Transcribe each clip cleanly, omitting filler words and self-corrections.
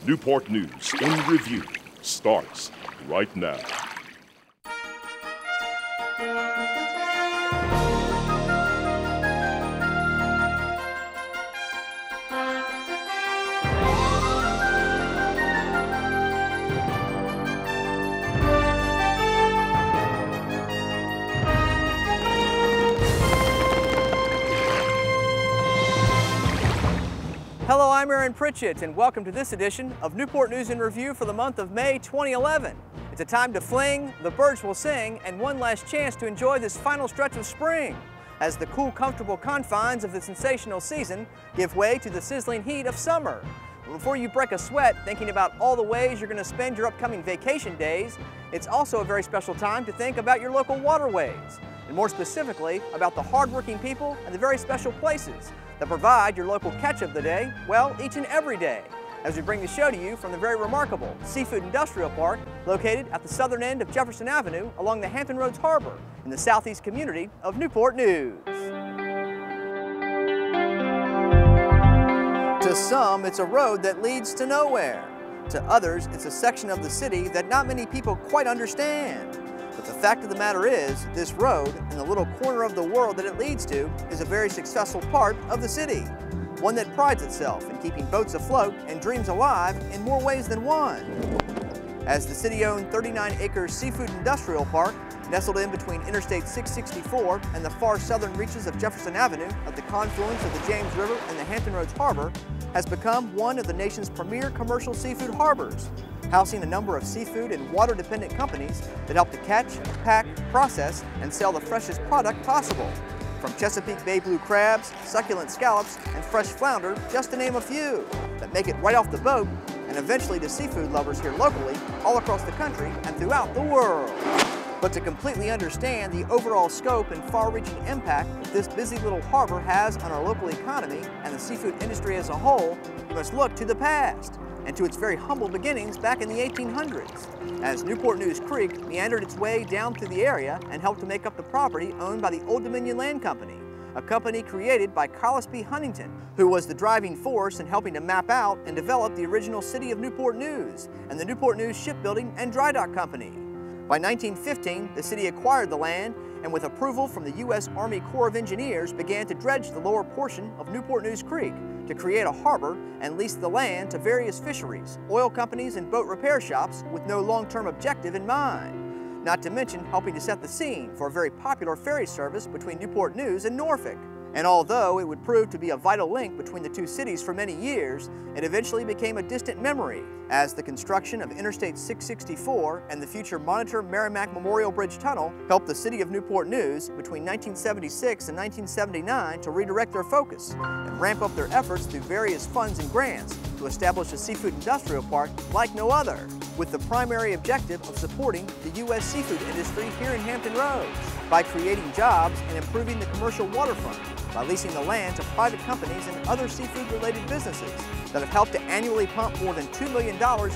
Newport News in Review starts right now. Hello, I'm Aaron Pritchett, and welcome to this edition of Newport News in Review for the month of May 2011. It's a time to fling, the birds will sing, and one last chance to enjoy this final stretch of spring, as the cool, comfortable confines of the sensational season give way to the sizzling heat of summer. Before you break a sweat thinking about all the ways you're going to spend your upcoming vacation days, it's also a very special time to think about your local waterways, and more specifically about the hardworking people and the very special places that provide your local catch of the day, well, each and every day, as we bring the show to you from the very remarkable Seafood Industrial Park located at the southern end of Jefferson Avenue along the Hampton Roads Harbor in the southeast community of Newport News. To some, it's a road that leads to nowhere. To others, it's a section of the city that not many people quite understand. But the fact of the matter is, this road and the little corner of the world that it leads to is a very successful part of the city. One that prides itself in keeping boats afloat and dreams alive in more ways than one. As the city-owned 39-acre Seafood Industrial Park, nestled in between Interstate 664 and the far southern reaches of Jefferson Avenue at the confluence of the James River and the Hampton Roads Harbor, has become one of the nation's premier commercial seafood harbors, housing a number of seafood and water-dependent companies that help to catch, pack, process, and sell the freshest product possible. From Chesapeake Bay blue crabs, succulent scallops, and fresh flounder, just to name a few, that make it right off the boat and eventually to seafood lovers here locally, all across the country, and throughout the world. But to completely understand the overall scope and far-reaching impact that this busy little harbor has on our local economy and the seafood industry as a whole, you must look to the past and to its very humble beginnings back in the 1800s, as Newport News Creek meandered its way down through the area and helped to make up the property owned by the Old Dominion Land Company, a company created by Collis B. Huntington, who was the driving force in helping to map out and develop the original city of Newport News and the Newport News Shipbuilding and Dry Dock Company. By 1915, the city acquired the land and with approval from the U.S. Army Corps of Engineers began to dredge the lower portion of Newport News Creek to create a harbor and lease the land to various fisheries, oil companies, and boat repair shops with no long-term objective in mind, not to mention helping to set the scene for a very popular ferry service between Newport News and Norfolk. And although it would prove to be a vital link between the two cities for many years, it eventually became a distant memory as the construction of Interstate 664 and the future Monitor Merrimack Memorial Bridge Tunnel helped the city of Newport News between 1976 and 1979 to redirect their focus and ramp up their efforts through various funds and grants to establish a seafood industrial park like no other, with the primary objective of supporting the U.S. seafood industry here in Hampton Roads by creating jobs and improving the commercial waterfront, by leasing the land to private companies and other seafood-related businesses that have helped to annually pump more than $2 million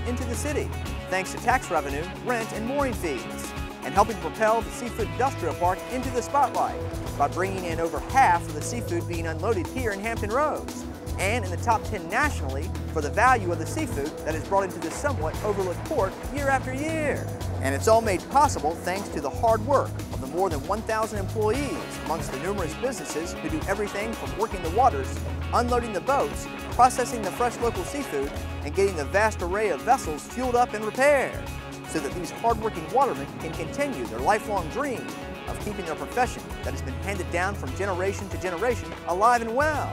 into the city, thanks to tax revenue, rent, and mooring fees, and helping to propel the Seafood Industrial Park into the spotlight by bringing in over half of the seafood being unloaded here in Hampton Roads, and in the top 10 nationally for the value of the seafood that is brought into this somewhat overlooked port year after year. And it's all made possible thanks to the hard work of the more than 1,000 employees amongst the numerous businesses who do everything from working the waters, unloading the boats, processing the fresh local seafood, and getting the vast array of vessels fueled up and repaired, so that these hardworking watermen can continue their lifelong dream of keeping their profession that has been handed down from generation to generation alive and well.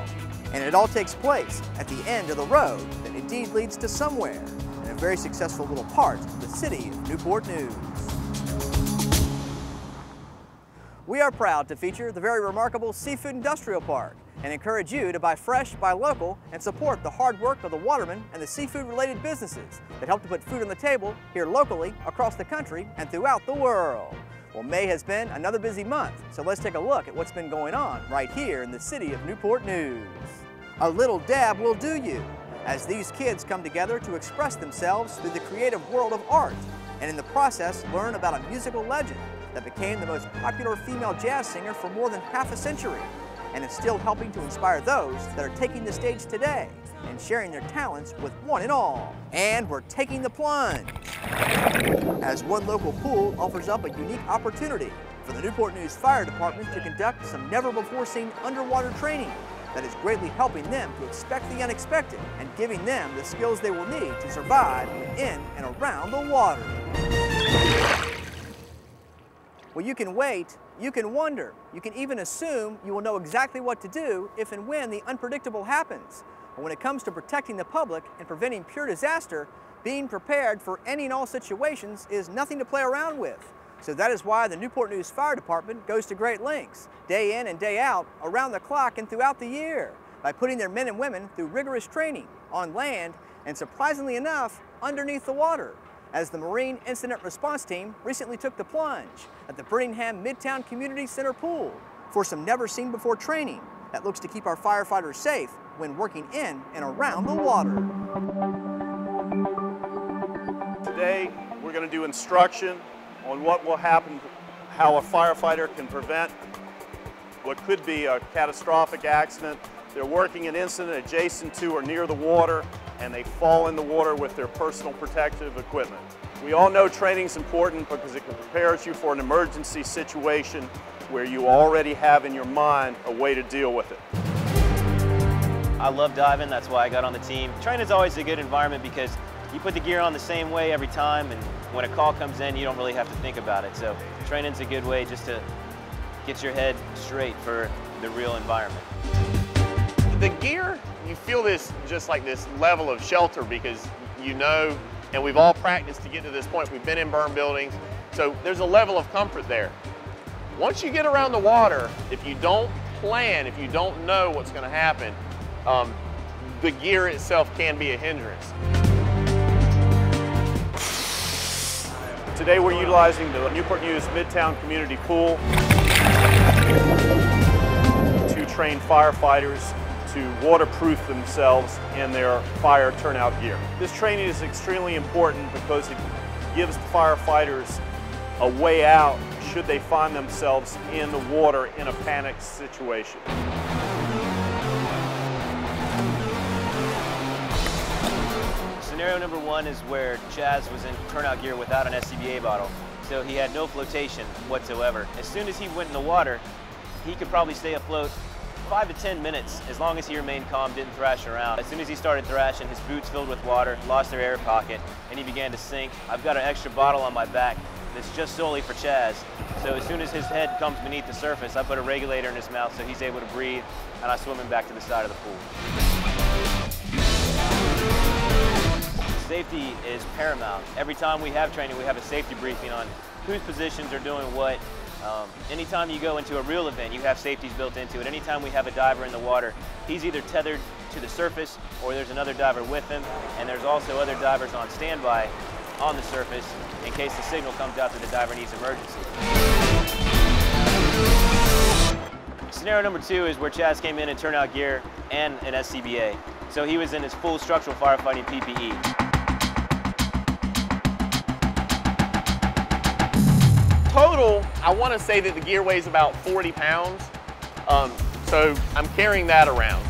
And it all takes place at the end of the road that indeed leads to somewhere, in a very successful little part of the city of Newport News. We are proud to feature the very remarkable Seafood Industrial Park and encourage you to buy fresh, buy local, and support the hard work of the watermen and the seafood-related businesses that help to put food on the table here locally, across the country, and throughout the world. Well, May has been another busy month, so let's take a look at what's been going on right here in the city of Newport News. A little dab will do you, as these kids come together to express themselves through the creative world of art, and in the process learn about a musical legend that became the most popular female jazz singer for more than half a century, and is still helping to inspire those that are taking the stage today and sharing their talents with one and all. And we're taking the plunge, as one local pool offers up a unique opportunity for the Newport News Fire Department to conduct some never-before-seen underwater training that is greatly helping them to expect the unexpected and giving them the skills they will need to survive in and around the water. Well, you can wait, you can wonder, you can even assume you will know exactly what to do if and when the unpredictable happens. But when it comes to protecting the public and preventing pure disaster, being prepared for any and all situations is nothing to play around with. So that is why the Newport News Fire Department goes to great lengths, day in and day out, around the clock and throughout the year, by putting their men and women through rigorous training on land and, surprisingly enough, underneath the water, as the Marine Incident Response Team recently took the plunge at the Birmingham Midtown Community Center pool for some never-seen-before training that looks to keep our firefighters safe when working in and around the water. Today, we're going to do instruction on what will happen, how a firefighter can prevent what could be a catastrophic accident. They're working an incident adjacent to or near the water, and they fall in the water with their personal protective equipment. We all know training is important because it prepares you for an emergency situation where you already have in your mind a way to deal with it. I love diving, that's why I got on the team. Training is always a good environment because you put the gear on the same way every time, and when a call comes in, you don't really have to think about it. So training's a good way just to get your head straight for the real environment. The gear, you feel this, just like this level of shelter because you know, and we've all practiced to get to this point. We've been in burn buildings, so there's a level of comfort there. Once you get around the water, if you don't plan, if you don't know what's going to happen, the gear itself can be a hindrance. Today we're utilizing the Newport News Midtown Community Pool to train firefighters to waterproof themselves in their fire turnout gear. This training is extremely important because it gives firefighters a way out should they find themselves in the water in a panic situation. Scenario number one is where Chaz was in turnout gear without an SCBA bottle, so he had no flotation whatsoever. As soon as he went in the water, he could probably stay afloat 5 to 10 minutes as long as he remained calm, didn't thrash around. As soon as he started thrashing, his boots filled with water, lost their air pocket, and he began to sink. I've got an extra bottle on my back that's just solely for Chaz. So as soon as his head comes beneath the surface, I put a regulator in his mouth so he's able to breathe, and I swim him back to the side of the pool. Safety is paramount. Every time we have training, we have a safety briefing on whose positions are doing what. Anytime you go into a real event, you have safeties built into it. Anytime we have a diver in the water, he's either tethered to the surface or there's another diver with him, and there's also other divers on standby on the surface in case the signal comes out that the diver needs emergency. Scenario number two is where Chaz came in turnout gear and an SCBA. So he was in his full structural firefighting PPE. Total, I want to say that the gear weighs about 40 pounds, so I'm carrying that around.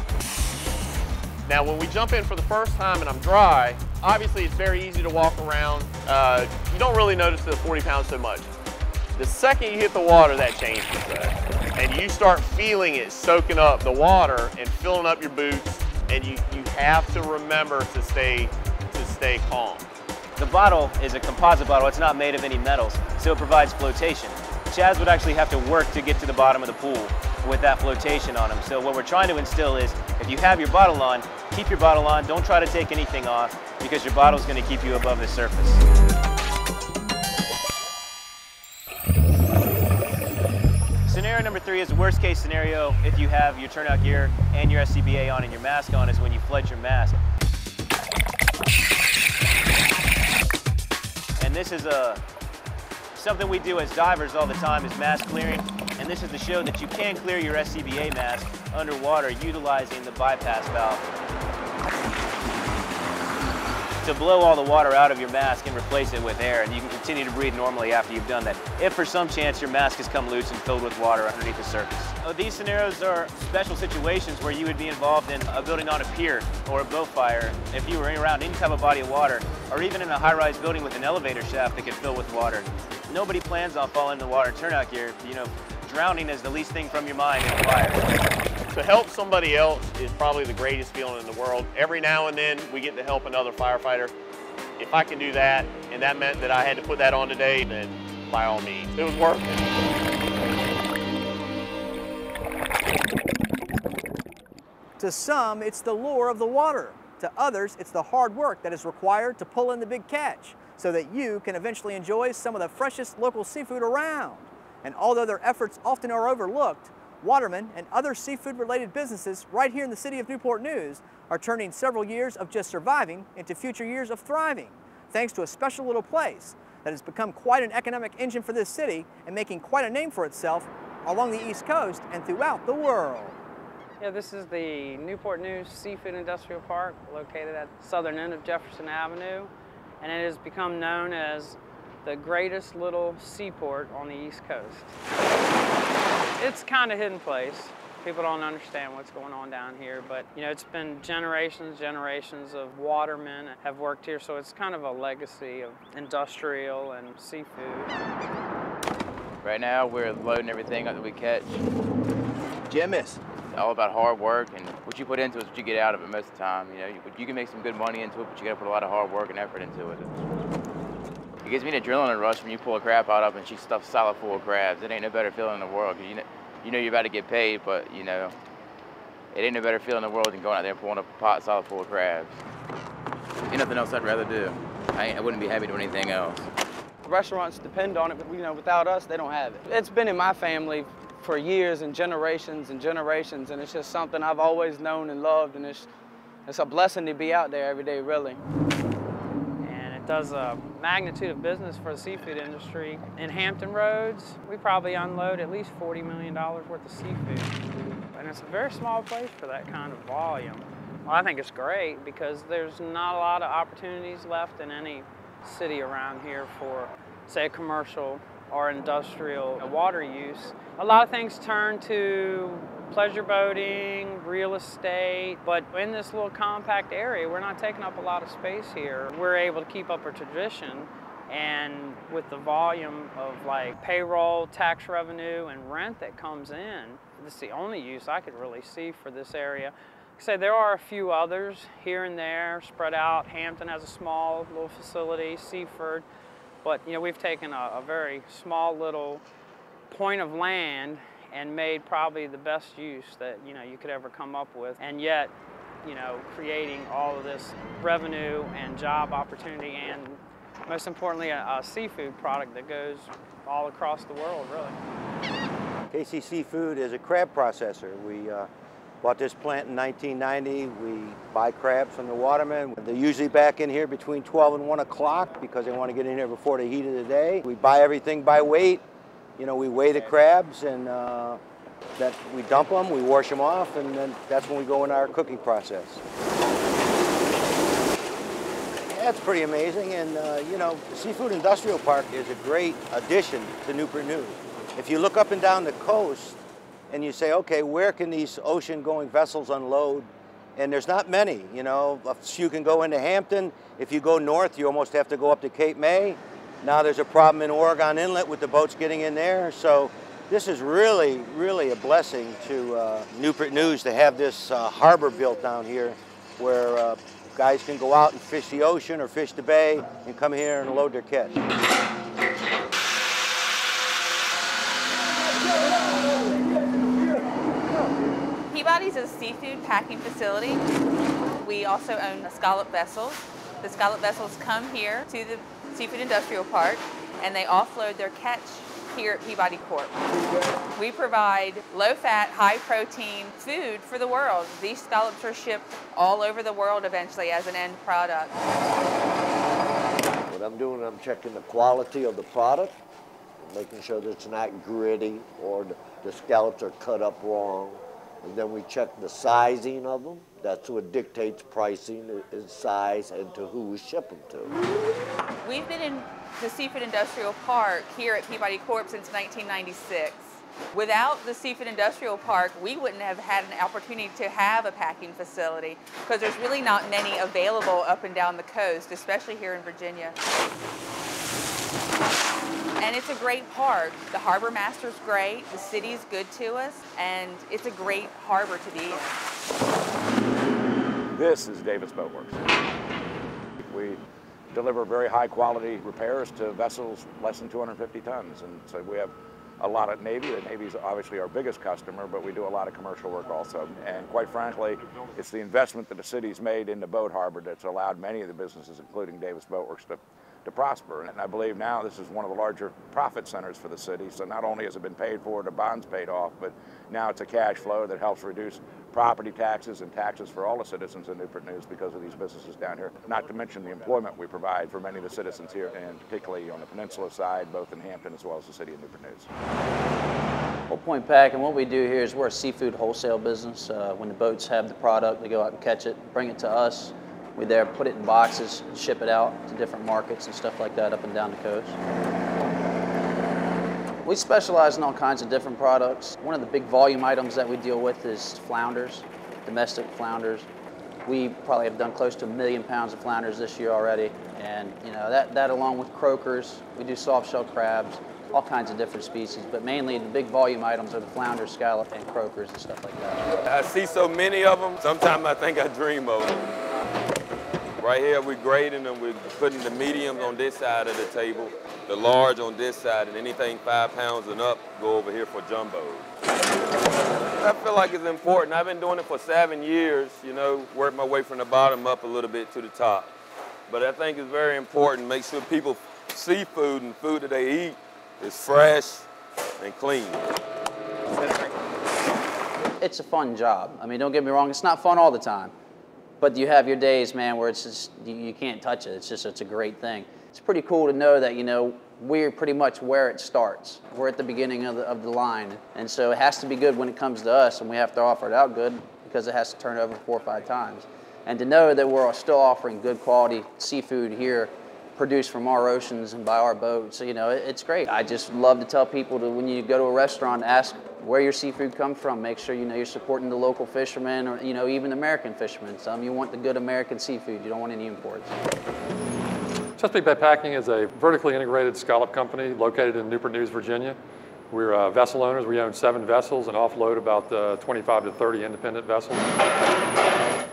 Now when we jump in for the first time and I'm dry, obviously it's very easy to walk around. You don't really notice the 40 pounds so much. The second you hit the water, that changes though. And you start feeling it soaking up the water and filling up your boots, and you have to remember to stay calm. The bottle is a composite bottle. It's not made of any metals, so it provides flotation. Chaz would actually have to work to get to the bottom of the pool with that flotation on him. So what we're trying to instill is, if you have your bottle on, keep your bottle on. Don't try to take anything off because your bottle is going to keep you above the surface. Scenario number three is the worst case scenario if you have your turnout gear and your SCBA on and your mask on, is when you flood your mask. And this is something we do as divers all the time, is mask clearing. And this is to show that you can clear your SCBA mask underwater utilizing the bypass valve to blow all the water out of your mask and replace it with air, and you can continue to breathe normally after you've done that, if for some chance your mask has come loose and filled with water underneath the surface. Oh, these scenarios are special situations where you would be involved in a building on a pier or a boat fire if you were around any type of body of water, or even in a high-rise building with an elevator shaft that could fill with water. Nobody plans on falling in the water in turnout gear. You know, drowning is the least thing from your mind in a fire. To help somebody else is probably the greatest feeling in the world. Every now and then we get to help another firefighter. If I can do that, and that meant that I had to put that on today, then by all means, it was worth it. To some, it's the lure of the water. To others, it's the hard work that is required to pull in the big catch so that you can eventually enjoy some of the freshest local seafood around. And although their efforts often are overlooked, watermen and other seafood-related businesses right here in the city of Newport News are turning several years of just surviving into future years of thriving, thanks to a special little place that has become quite an economic engine for this city and making quite a name for itself along the East Coast and throughout the world. Yeah, this is the Newport News Seafood Industrial Park, located at the southern end of Jefferson Avenue, and it has become known as the greatest little seaport on the East Coast. It's kind of hidden place. People don't understand what's going on down here, but you know, it's been generations of watermen have worked here, so it's kind of a legacy of industrial and seafood. Right now, we're loading everything up that we catch. Jim is. It's all about hard work, and what you put into it is what you get out of it most of the time. You know, you can make some good money into it, but you gotta put a lot of hard work and effort into it. It gives me an adrenaline rush when you pull a crab pot up and she stuffs solid full of crabs. It ain't no better feeling in the world, because you know you're about to get paid, but you know, it ain't no better feeling in the world than going out there and pulling up a pot solid full of crabs. Ain't nothing else I'd rather do. I wouldn't be happy doing anything else. Restaurants depend on it, but you know, without us, they don't have it. It's been in my family for years and generations, and it's just something I've always known and loved, and it's a blessing to be out there every day, really. Does a magnitude of business for the seafood industry. In Hampton Roads, we probably unload at least $40 million worth of seafood. And it's a very small place for that kind of volume. Well, I think it's great because there's not a lot of opportunities left in any city around here for, say, a commercial or industrial water use. A lot of things turn to pleasure boating, real estate, but in this little compact area, we're not taking up a lot of space here. We're able to keep up our tradition, and with the volume of like payroll, tax revenue, and rent that comes in, this is the only use I could really see for this area. Like I say, there are a few others here and there spread out. Hampton has a small little facility, Seaford, but you know, we've taken a very small little point of land and made probably the best use that you could ever come up with, and yet creating all of this revenue and job opportunity, and most importantly a seafood product that goes all across the world, really. KC Seafood is a crab processor. We bought this plant in 1990. We buy crabs from the watermen. They're usually back in here between 12 and 1 o'clock because they want to get in here before the heat of the day. We buy everything by weight. You know, we weigh the crabs, and that we dump them, we wash them off, and then that's when we go into our cooking process. That's pretty amazing, and you know, the Seafood Industrial Park is a great addition to Newport News. If you look up and down the coast and you say, okay, where can these ocean-going vessels unload? And there's not many, you know. A few can go into Hampton. If you go north, you almost have to go up to Cape May. Now there's a problem in Oregon Inlet with the boats getting in there. So this is really, really a blessing to Newport News to have this harbor built down here where guys can go out and fish the ocean or fish the bay and come here and load their catch. Peabody's is a seafood packing facility. We also own the scallop vessels. The scallop vessels come here to the Seafood Industrial Park, and they offload their catch here at Peabody Corp. We provide low-fat, high-protein food for the world. These scallops are shipped all over the world eventually as an end product. What I'm doing, I'm checking the quality of the product, making sure that it's not gritty or the scallops are cut up wrong. And then we check the sizing of them. That's what dictates pricing, is size, and to who we ship them to. We've been in the Seafood Industrial Park here at Peabody Corp since 1996. Without the Seafood Industrial Park, we wouldn't have had an opportunity to have a packing facility because there's really not many available up and down the coast, especially here in Virginia. And it's a great park. The harbor master's great, the city's good to us, and it's a great harbor to be in. This is Davis Boat Works. We deliver very high quality repairs to vessels less than 250 tons. And so we have a lot of Navy. The Navy's obviously our biggest customer, but we do a lot of commercial work also. And quite frankly, it's the investment that the city's made in the boat harbor that's allowed many of the businesses, including Davis Boat Works, to prosper. And I believe now this is one of the larger profit centers for the city. So not only has it been paid for, the bonds paid off, but now it's a cash flow that helps reduce property taxes and taxes for all the citizens in Newport News because of these businesses down here. Not to mention the employment we provide for many of the citizens here, and particularly on the peninsula side, both in Hampton as well as the city of Newport News. Well, Point Packing, what we do here is we're a seafood wholesale business. When the boats have the product, they go out and catch it, bring it to us. We there put it in boxes, ship it out to different markets and stuff like that up and down the coast. We specialize in all kinds of different products. One of the big volume items that we deal with is flounders, domestic flounders. We probably have done close to 1 million pounds of flounders this year already. And you know, that along with croakers, we do soft shell crabs, all kinds of different species, but mainly the big volume items are the flounder, scallop, and croakers and stuff like that. I see so many of them, sometimes I think I dream of them. Right here we're grading them, we're putting the mediums on this side of the table, the large on this side, and anything 5 pounds and up go over here for jumbos. I feel like it's important. I've been doing it for 7 years, you know, work my way from the bottom up a little bit to the top. But I think it's very important, make sure people see food and food that they eat is fresh and clean. It's a fun job. I mean, don't get me wrong, it's not fun all the time. But you have your days, man, where it's just, you can't touch it. It's a great thing. It's pretty cool to know that, you know, we're pretty much where it starts. We're at the beginning of the line. And so it has to be good when it comes to us, and we have to offer it out good because it has to turn over 4 or 5 times. And to know that we're still offering good quality seafood here, produced from our oceans and by our boats, you know, it's great. I just love to tell people to, when you go to a restaurant, ask where your seafood comes from. Make sure, you know, you're supporting the local fishermen or, you know, even American fishermen. You want the good American seafood. You don't want any imports. Chesapeake Bay Packing is a vertically integrated scallop company located in Newport News, Virginia. We're vessel owners. We own 7 vessels and offload about 25 to 30 independent vessels.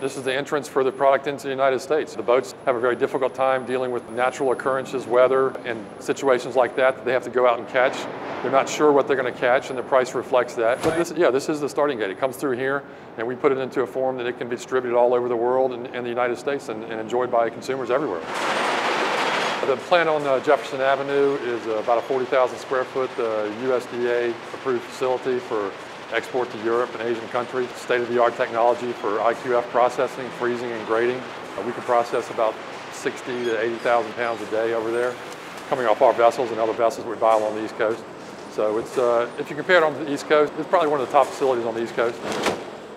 This is the entrance for the product into the United States. The boats have a very difficult time dealing with natural occurrences, weather, and situations like that they have to go out and catch. They're not sure what they're going to catch, and the price reflects that. But this is the starting gate. It comes through here, and we put it into a form that it can be distributed all over the world and the United States and enjoyed by consumers everywhere. The plant on Jefferson Avenue is about a 40,000 square foot USDA approved facility for export to Europe and Asian countries. State-of-the-art technology for IQF processing, freezing, and grading. We can process about 60 to 80,000 pounds a day over there, coming off our vessels and other vessels we buy along the East Coast. So it's, if you compare it on the East Coast, it's probably one of the top facilities on the East Coast.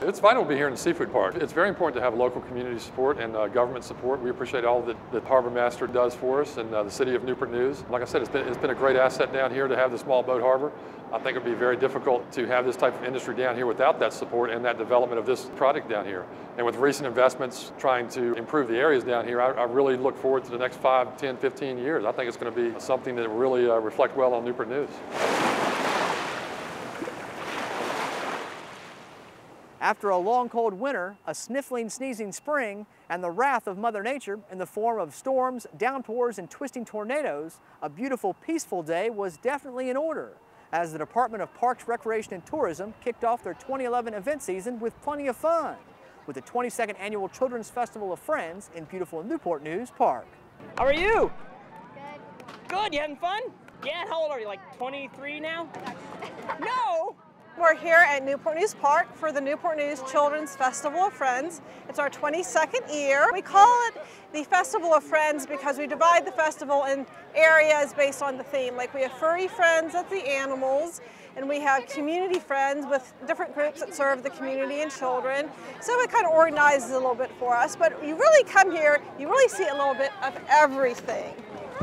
It's vital to be here in the Seafood Park. It's very important to have local community support and government support. We appreciate all that the Harbor Master does for us and the city of Newport News. Like I said, it's been a great asset down here to have the small boat harbor. I think it would be very difficult to have this type of industry down here without that support and that development of this product down here. And with recent investments trying to improve the areas down here, I really look forward to the next 5, 10, 15 years. I think it's going to be something that will really reflect well on Newport News. After a long cold winter, a sniffling, sneezing spring, and the wrath of Mother Nature in the form of storms, downpours, and twisting tornadoes, a beautiful, peaceful day was definitely in order, as the Department of Parks, Recreation, and Tourism kicked off their 2011 event season with plenty of fun, with the 22nd Annual Children's Festival of Friends in beautiful Newport News Park. How are you? Good. Good, you having fun? Yeah, how old are you, like 23 now? No! We're here at Newport News Park for the Newport News Children's Festival of Friends. It's our 22nd year. We call it the Festival of Friends because we divide the festival in areas based on the theme. Like we have furry friends, that's the animals, and we have community friends with different groups that serve the community and children. So it kind of organizes a little bit for us, but you really come here, you really see a little bit of everything.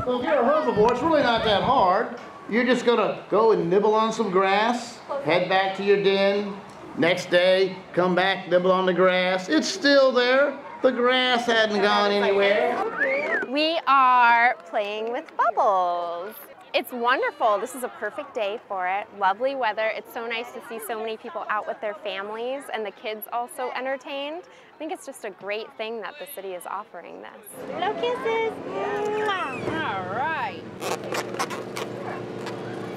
Well, if you're a herbivore, it's really not that hard. You're just gonna go and nibble on some grass, head back to your den, next day, come back, nibble on the grass. It's still there. The grass hadn't gone anywhere. We are playing with bubbles. It's wonderful. This is a perfect day for it. Lovely weather. It's so nice to see so many people out with their families and the kids also entertained. I think it's just a great thing that the city is offering this. No kisses. All right.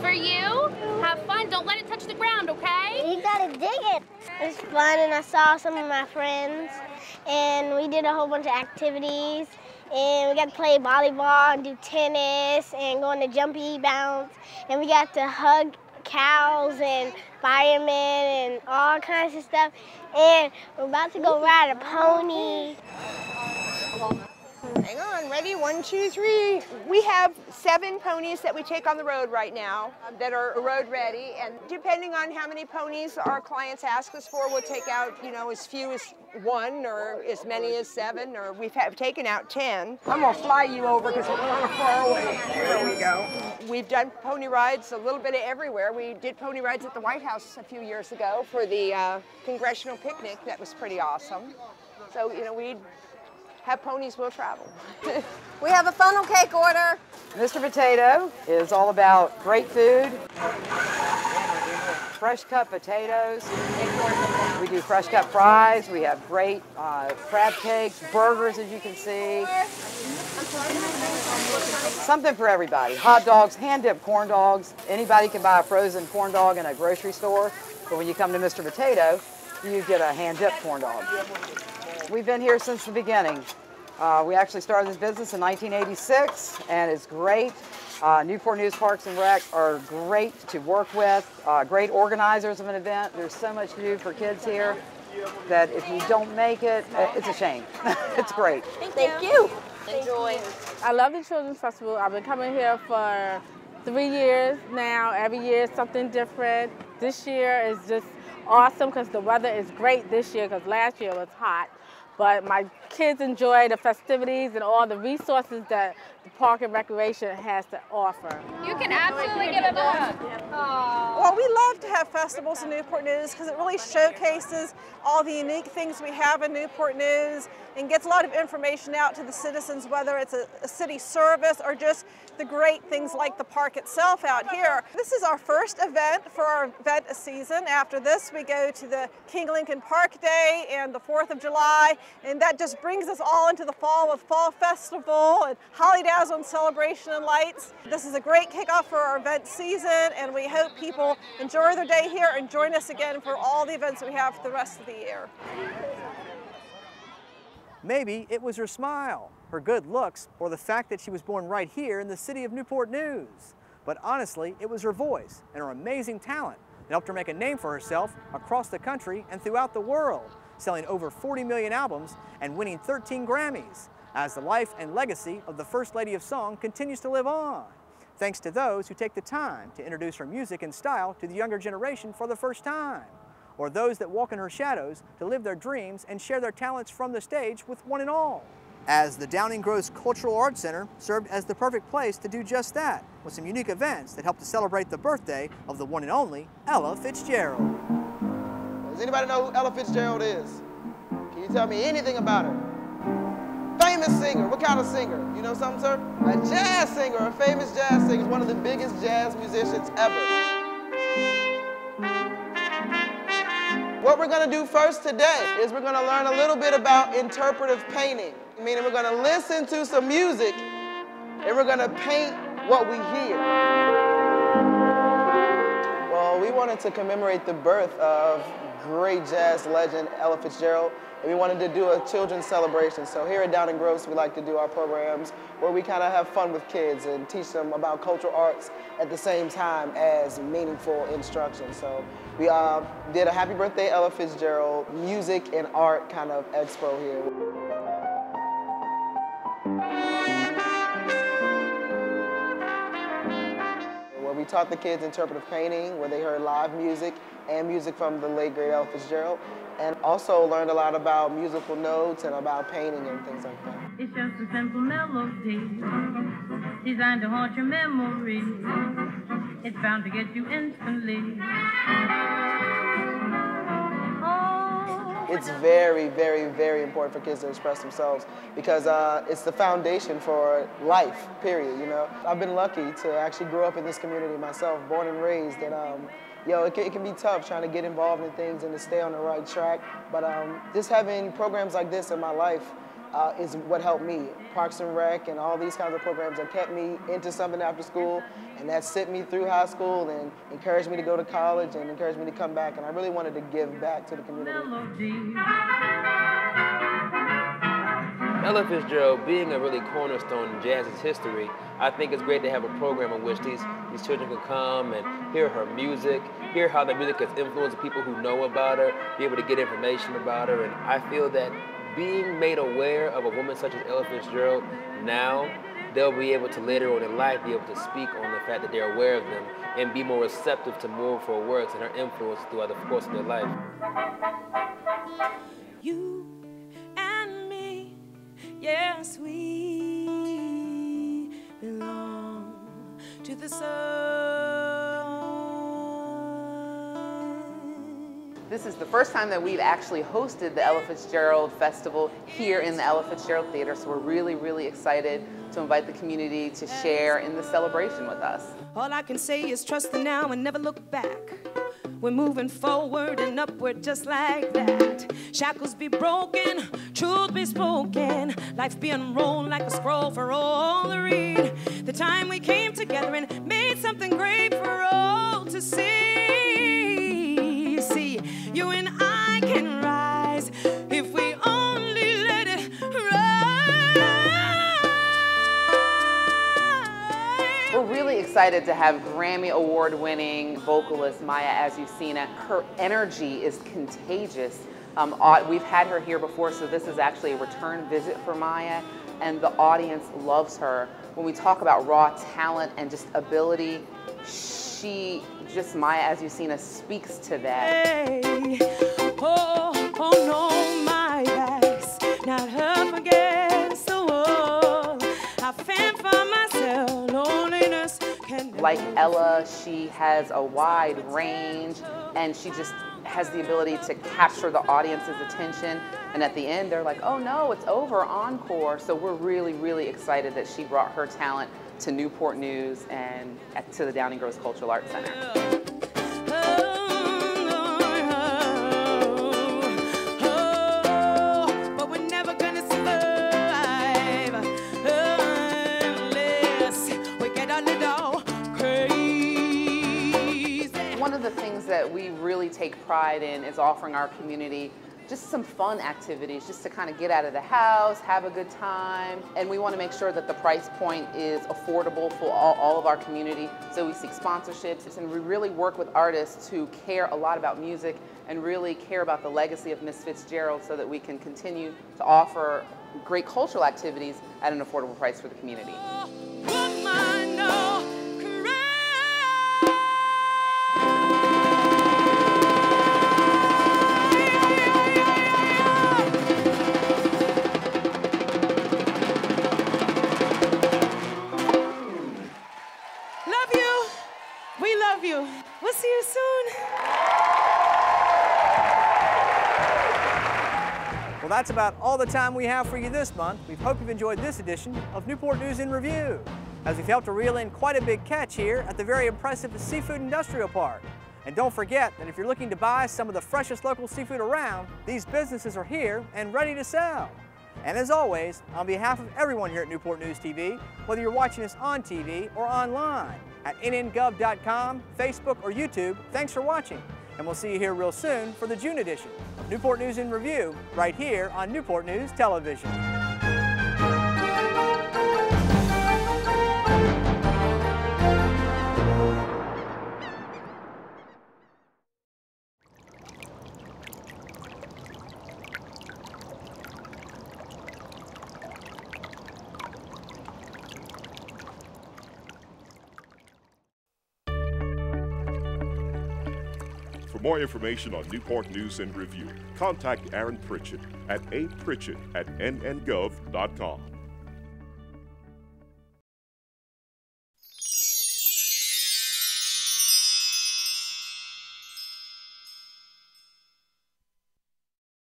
For you, have fun. Don't let it touch the ground, okay? You gotta dig it. It was fun, and I saw some of my friends, and we did a whole bunch of activities. And we got to play volleyball and do tennis and go on the jumpy bounce. And we got to hug cows and firemen and all kinds of stuff. And we're about to go ride a pony. Hang on, ready? 1, 2, 3. We have 7 ponies that we take on the road right now that are road ready. And depending on how many ponies our clients ask us for, we'll take out, you know, as few as 1 or as many as 7, or we've taken out 10. I'm gonna fly you over because we're kind of far away. There we go. We've done pony rides a little bit of everywhere. We did pony rides at the White House a few years ago for the congressional picnic. That was pretty awesome. So, you know, we have ponies, will travel. We have a funnel cake order. Mr. Potato is all about great food, fresh cut potatoes. We do fresh cut fries. We have great crab cakes, burgers, as you can see. Something for everybody. Hot dogs, hand-dipped corn dogs. Anybody can buy a frozen corn dog in a grocery store, but when you come to Mr. Potato, you get a hand-dipped corn dog. We've been here since the beginning. We actually started this business in 1986, and it's great. Newport News Parks and Rec are great to work with, great organizers of an event. There's so much to do for kids here that if you don't make it, it's a shame. It's great. Thank you. Enjoy. I love the Children's Festival. I've been coming here for 3 years now. Every year is something different. This year is just awesome because the weather is great this year because last year was hot. But my kids enjoy the festivities and all the resources that the Park and Recreation has to offer. You can absolutely give them a hug. Well, we love to have festivals in Newport News because it really showcases all the unique things we have in Newport News and gets a lot of information out to the citizens, whether it's a city service or just the great things like the park itself out here. This is our first event for our event season. After this, we go to the King Lincoln Park Day and the 4th of July, and that just brings us all into the fall with Fall Festival and Holly Dazzle and Celebration and Lights. This is a great kickoff for our event season, and we hope people enjoy their day here and join us again for all the events we have for the rest of the year. Maybe it was her smile, her good looks, or the fact that she was born right here in the city of Newport News. But honestly, it was her voice and her amazing talent that helped her make a name for herself across the country and throughout the world, selling over 40 million albums and winning 13 Grammys, as the life and legacy of the First Lady of Song continues to live on, thanks to those who take the time to introduce her music and style to the younger generation for the first time, or those that walk in her shadows to live their dreams and share their talents from the stage with one and all. As the Downing Gross Cultural Arts Center served as the perfect place to do just that, with some unique events that helped to celebrate the birthday of the one and only Ella Fitzgerald. Does anybody know who Ella Fitzgerald is? Can you tell me anything about her? Famous singer. What kind of singer? You know something, sir? A jazz singer, a famous jazz singer. One of the biggest jazz musicians ever. What we're gonna do first today is we're gonna learn a little bit about interpretive painting, meaning we're gonna listen to some music and we're gonna paint what we hear. Well, we wanted to commemorate the birth of great jazz legend Ella Fitzgerald, and we wanted to do a children's celebration. So here at Downing Gross, we like to do our programs where we kind of have fun with kids and teach them about cultural arts at the same time as meaningful instruction. So we did a Happy Birthday Ella Fitzgerald music and art kind of expo here. We're We taught the kids interpretive painting, where they heard live music and music from the late great Ella Fitzgerald, and also learned a lot about musical notes and about painting and things like that. It's just a simple melody designed to haunt your memory. It's bound to get you instantly. It's very, very, very important for kids to express themselves because it's the foundation for life, period, you know. I've been lucky to actually grow up in this community myself, born and raised, and it can be tough trying to get involved in things and to stay on the right track, but just having programs like this in my life is what helped me. Parks and Rec and all these kinds of programs that kept me into something after school, and that sent me through high school and encouraged me to go to college and encouraged me to come back, and I really wanted to give back to the community. Ella Fitzgerald being a really cornerstone in jazz's history, I think it's great to have a program in which these children can come and hear her music, hear how that music has influenced people who know about her, be able to get information about her, and I feel that being made aware of a woman such as Ella Fitzgerald now, they'll be able to later on in life be able to speak on the fact that they're aware of them and be more receptive to more of her works and her influence throughout the course of their life. You and me, yes, we belong to the sun. This is the first time that we've actually hosted the Ella Fitzgerald Festival here in the Ella Fitzgerald Theater, so we're really, really excited to invite the community to share in the celebration with us. All I can say is trust the now and never look back. We're moving forward and upward just like that. Shackles be broken, truth be spoken, life be unrolled like a scroll for all to read. The time we came together and made something great for all to see. See, you and I can rise if we only let it rise. We're really excited to have Grammy Award-winning vocalist Maya Azucena. Her energy is contagious. We've had her here before, so this is actually a return visit for Maya, and the audience loves her. When we talk about raw talent and just ability, Maya Azucena speaks to that. Hey, oh no, my back's not up against the wall. I fend for myself, loneliness can. Like Ella, she has a wide range, and she just has the ability to capture the audience's attention. And at the end, they're like, oh no, it's over, encore. So we're really, really excited that she brought her talent to Newport News and to the Downing Groves Cultural Arts Center. But we're never gonna survive unless we get a little crazy. One of the things that we really take pride in is offering our community just some fun activities, just to kind of get out of the house, have a good time. And we want to make sure that the price point is affordable for all of our community. So we seek sponsorships, and we really work with artists who care a lot about music and really care about the legacy of Miss Fitzgerald, so that we can continue to offer great cultural activities at an affordable price for the community. We'll see you soon. Well, that's about all the time we have for you this month. We hope you've enjoyed this edition of Newport News in Review, as we've helped to reel in quite a big catch here at the very impressive Seafood Industrial Park. And don't forget that if you're looking to buy some of the freshest local seafood around, these businesses are here and ready to sell. And as always, on behalf of everyone here at Newport News TV, whether you're watching us on TV or online at nngov.com, Facebook, or YouTube, thanks for watching. And we'll see you here real soon for the June edition of Newport News in Review, right here on Newport News Television. more information on Newport News and Review, contact Aaron Pritchett at apritchett@nngov.com.